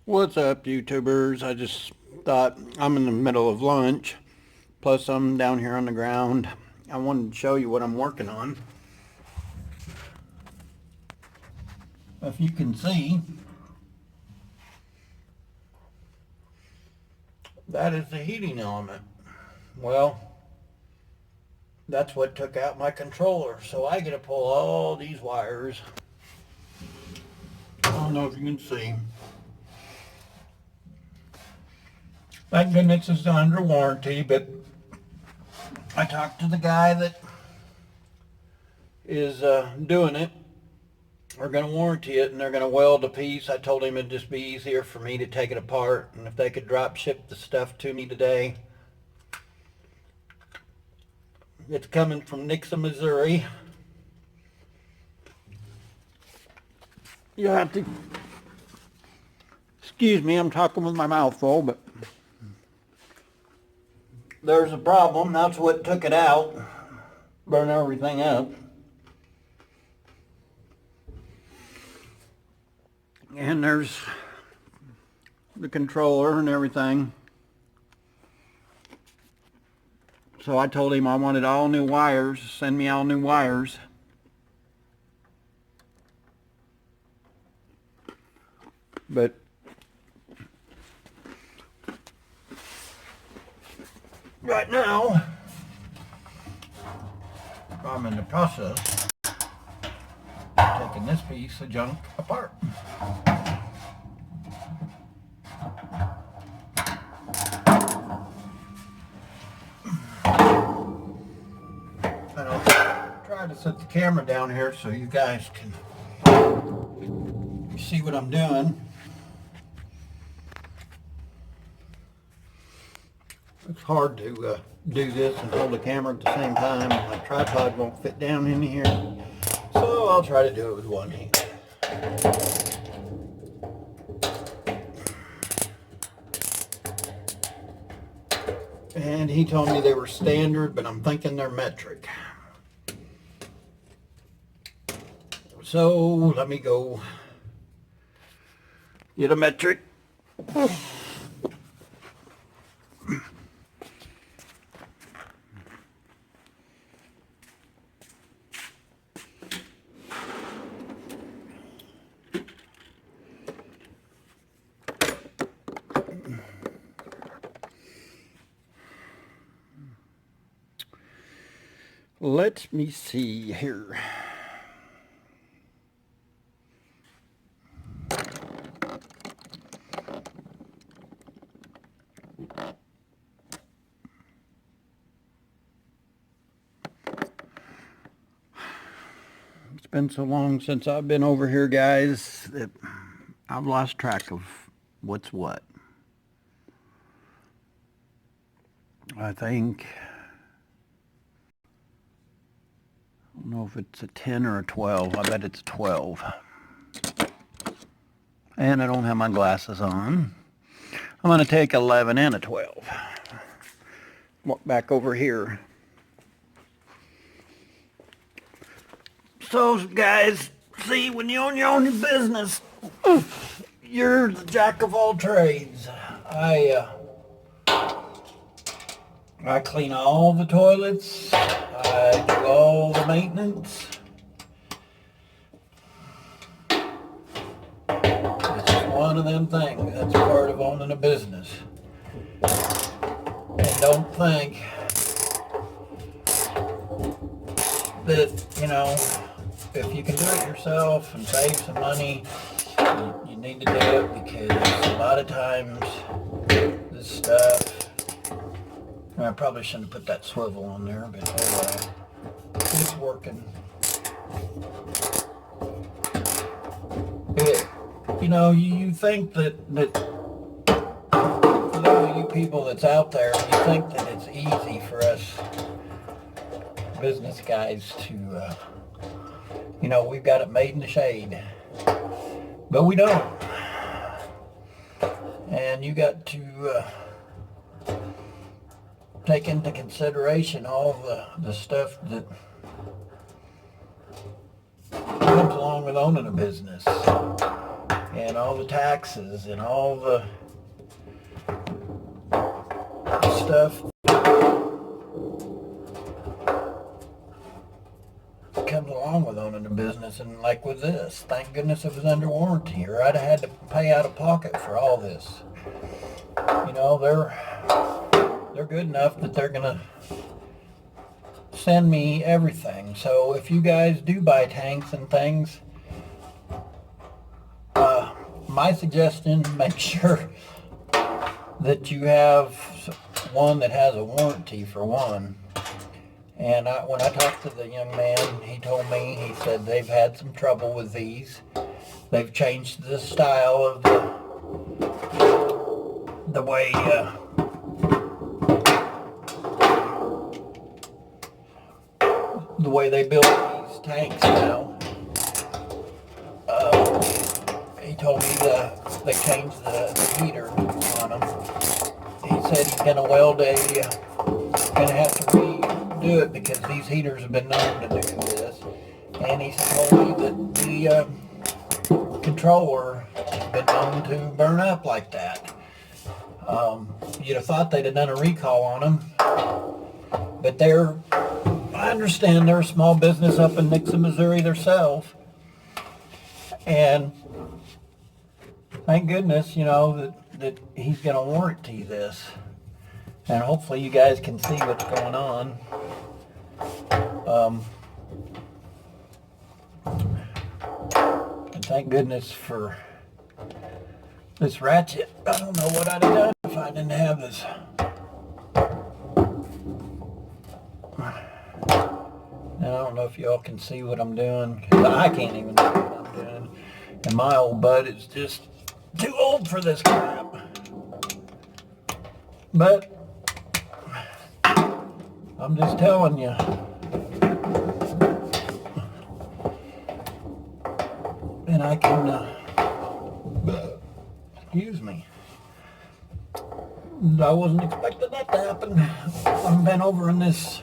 What's up, YouTubers? I just thought I'm in the middle of lunch, plus I'm down here on the ground. I wanted to show you what I'm working on. If you can see, that is the heating element. Well, that's what took out my controller, so I got to pull all these wires. I don't know if you can see. Thank goodness it's under warranty, but I talked to the guy that is doing it. They're going to warranty it and they're going to weld a piece. I told him it'd just be easier for me to take it apart, and if they could drop ship the stuff to me today. It's coming from Nixa, Missouri. You have to excuse me, I'm talking with my mouth full, but there's a problem. That's what took it out, burn everything up. And there's the controller and everything. So I told him I wanted all new wires, send me all new wires. But right now, I'm in the process of taking this piece of junk apart. And I'll try to set the camera down here so you guys can see what I'm doing. It's hard to do this and hold the camera at the same time. My tripod won't fit down in here, so I'll try to do it with one hand. And he told me they were standard, but I'm thinking they're metric. So let me go get a metric. Let me see here. It's been so long since I've been over here, guys, that I've lost track of what's what. I think, I don't know if it's a 10 or a 12. I bet it's 12. And I don't have my glasses on. I'm going to take 11 and a 12. Walk back over here. So, guys, see, when you own your own business, you're the jack of all trades. I clean all the toilets. I do all the maintenance. It's just one of them things. That's part of owning a business. And don't think that, you know, if you can do it yourself and save some money, you need to do it, because a lot of times this stuff, I probably shouldn't have put that swivel on there, but anyway, it's working. You know, you think that for those of you people that's out there, you think that it's easy for us business guys to, you know, we've got it made in the shade, but we don't. And you got to take into consideration all the stuff that comes along with owning a business. and all the taxes and all the stuff that comes along with owning a business. And like with this, thank goodness it was under warranty, or I'd have had to pay out of pocket for all this. You know, they're good enough that they're gonna send me everything. So if you guys do buy tanks and things, my suggestion, make sure that you have one that has a warranty, for one. And when I talked to the young man, he told me, he said they've had some trouble with these. They've changed the style of the way they build these tanks now. He told me they changed the heater on them. He said he's gonna have to redo it because these heaters have been known to do this. And he told me that the controller has been known to burn up like that. You'd have thought they'd have done a recall on them, but I understand they're a small business up in Nixa, Missouri themselves, and thank goodness, you know, that he's going to warranty this, and hopefully you guys can see what's going on. And thank goodness for this ratchet. I don't know what I'd have done if I didn't have this. Now, I don't know if y'all can see what I'm doing, because I can't even see what I'm doing. And my old butt is just too old for this crap. But I'm just telling you. And I can, excuse me. I wasn't expecting that to happen. I've been over in this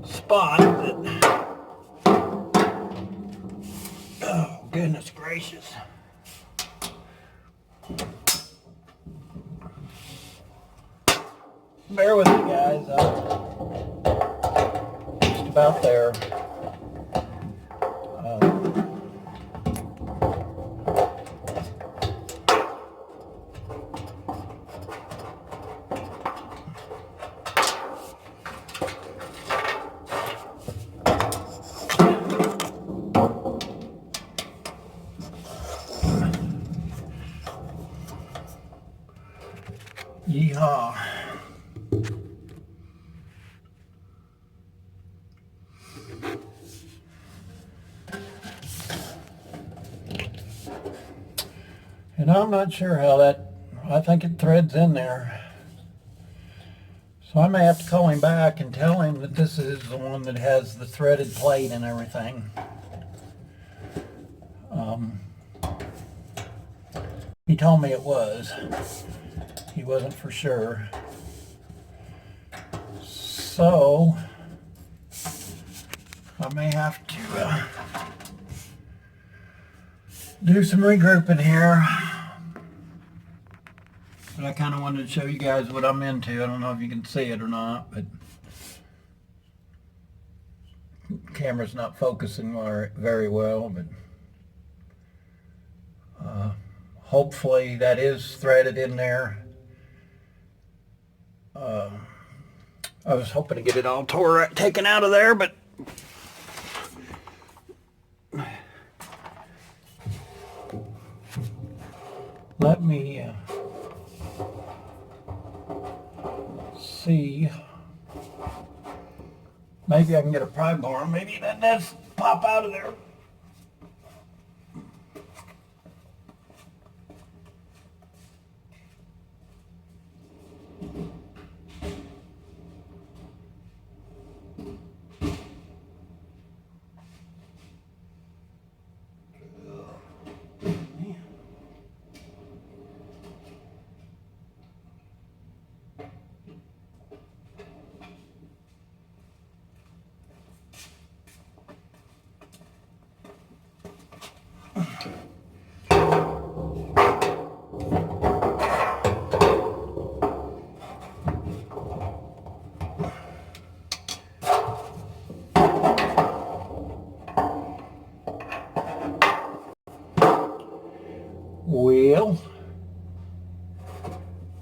spot that, oh goodness gracious. Bear with me, guys. I'm just about there. Yeehaw. And I'm not sure how I think it threads in there. So I may have to call him back and tell him that this is the one that has the threaded plate and everything. He told me it was. He wasn't for sure. So I may have to do some regrouping here. But I kind of wanted to show you guys what I'm into. I don't know if you can see it or not, but the camera's not focusing very well, but hopefully that is threaded in there. I was hoping to get it all taken out of there, but let me see. Maybe I can get a pry bar. Maybe that does pop out of there. Well,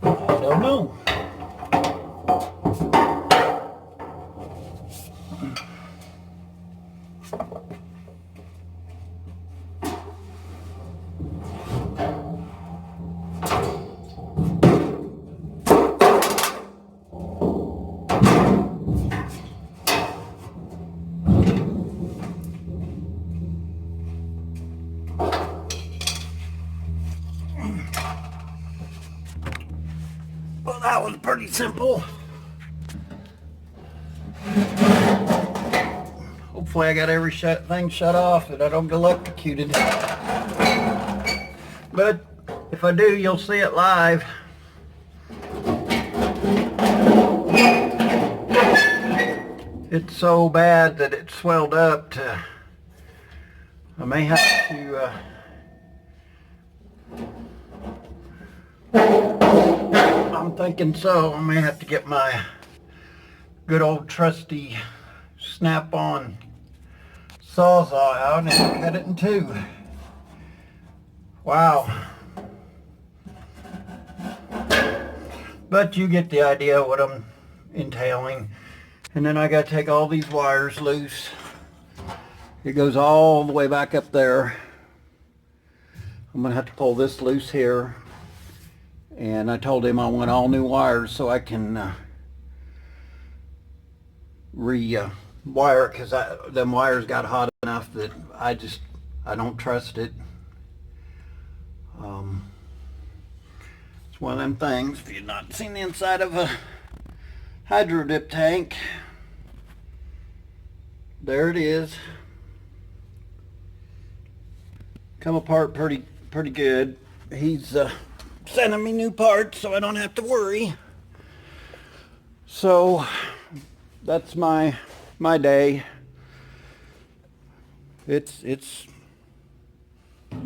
I don't know. Well, that was pretty simple. Hopefully I got every thing shut off that I don't get electrocuted. But if I do, you'll see it live. It's so bad that it swelled up to, I may have to I'm thinking so. I may have to get my good old trusty Snap-on Sawzall out and cut it in two. Wow. But you get the idea what I'm entailing. And then I got to take all these wires loose. It goes all the way back up there. I'm going to have to pull this loose here. And I told him I want all new wires so I can re-wire it, because them wires got hot enough that I don't trust it. It's one of them things, if you've not seen the inside of a hydro dip tank, there it is. Come apart pretty good. He's sending me new parts so I don't have to worry. So that's my day. It's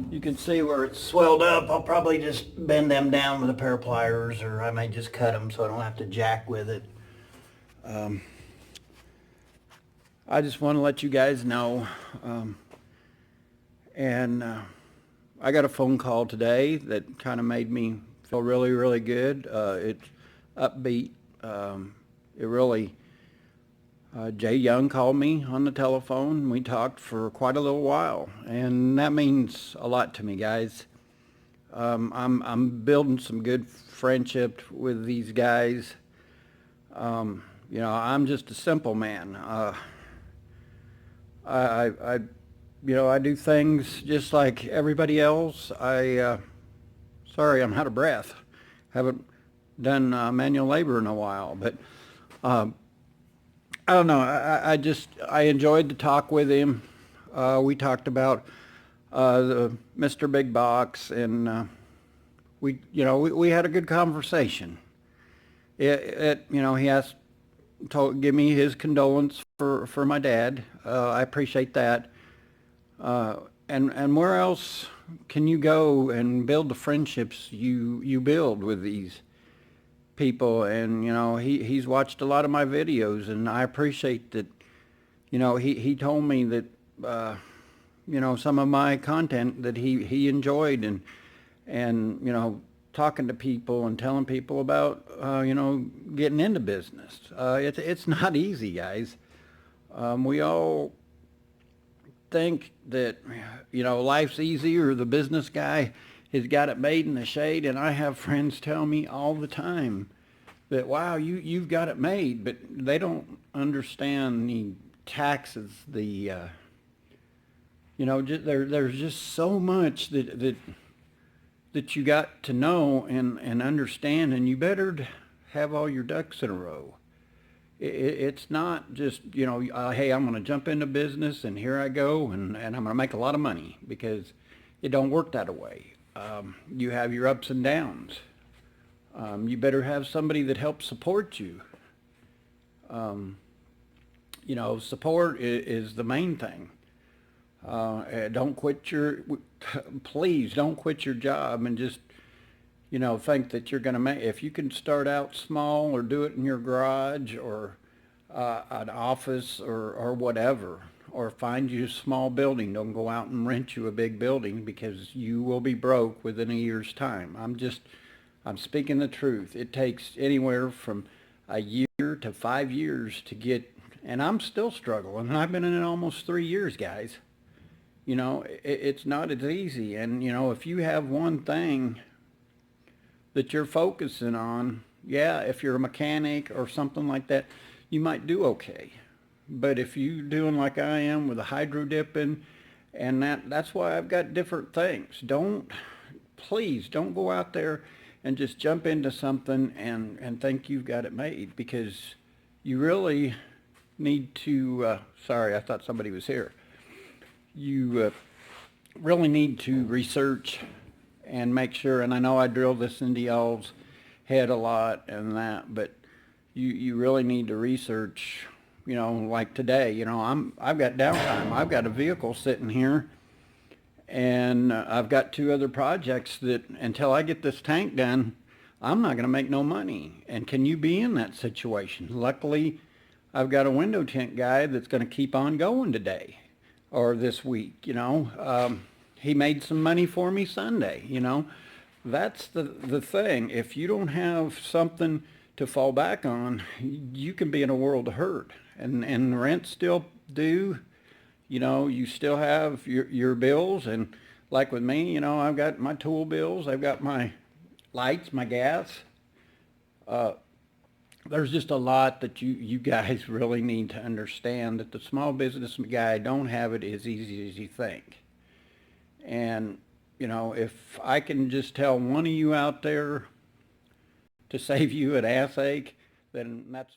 you can see where it's swelled up. I'll probably just bend them down with a pair of pliers, or I may just cut them so I don't have to jack with it. I just want to let you guys know. I got a phone call today that kind of made me feel really, really good. It's upbeat. Jay Young called me on the telephone. We talked for quite a little while, and that means a lot to me, guys. I'm building some good friendship with these guys. I'm just a simple man. I do things just like everybody else. Sorry, I'm out of breath. Haven't done manual labor in a while, but I don't know. I enjoyed the talk with him. We talked about the Mr. Big Box, and we had a good conversation. He asked to give me his condolence for my dad. I appreciate that. And where else can you go and build the friendships you build with these people? And he's watched a lot of my videos, and I appreciate that. He told me that some of my content that he enjoyed, and talking to people and telling people about getting into business. It's not easy, guys. We all think that life's easy, or the business guy has got it made in the shade, and I have friends tell me all the time that, wow, you've got it made, but they don't understand the taxes, there's just so much that you got to know and understand, and you better have all your ducks in a row. It's not just, hey, I'm going to jump into business and here I go and I'm going to make a lot of money, because it don't work that way. You have your ups and downs. You better have somebody that helps support you. Support is the main thing. Please don't quit your job and just think that you're going to make. If you can start out small, or do it in your garage, or an office, or whatever, or find you a small building. Don't go out and rent you a big building, because you will be broke within a year's time. I'm speaking the truth. It takes anywhere from a year to 5 years to get, and I'm still struggling, and I've been in it almost 3 years, guys. It's not as easy. And, if you have one thing that you're focusing on, yeah, if you're a mechanic or something like that, you might do okay. But if you doing like I am with the hydro dipping, and that's why I've got different things. Please don't go out there and just jump into something and think you've got it made, because you really need to, sorry, I thought somebody was here. You really need to research and make sure, and I know I drill this into y'all's head a lot and that, but you really need to research, like today, I've got downtime. I've got a vehicle sitting here, and I've got 2 other projects that until I get this tank done, I'm not going to make no money. And can you be in that situation? Luckily, I've got a window tint guy that's going to keep on going today or this week. He made some money for me Sunday. That's the thing. If you don't have something to fall back on, you can be in a world of hurt. And rent's still due. You still have your bills. And like with me, I've got my tool bills. I've got my lights, my gas. There's just a lot that you guys really need to understand, that the small business guy don't have it as easy as you think. And, if I can just tell one of you out there to save you an ass ache, then that's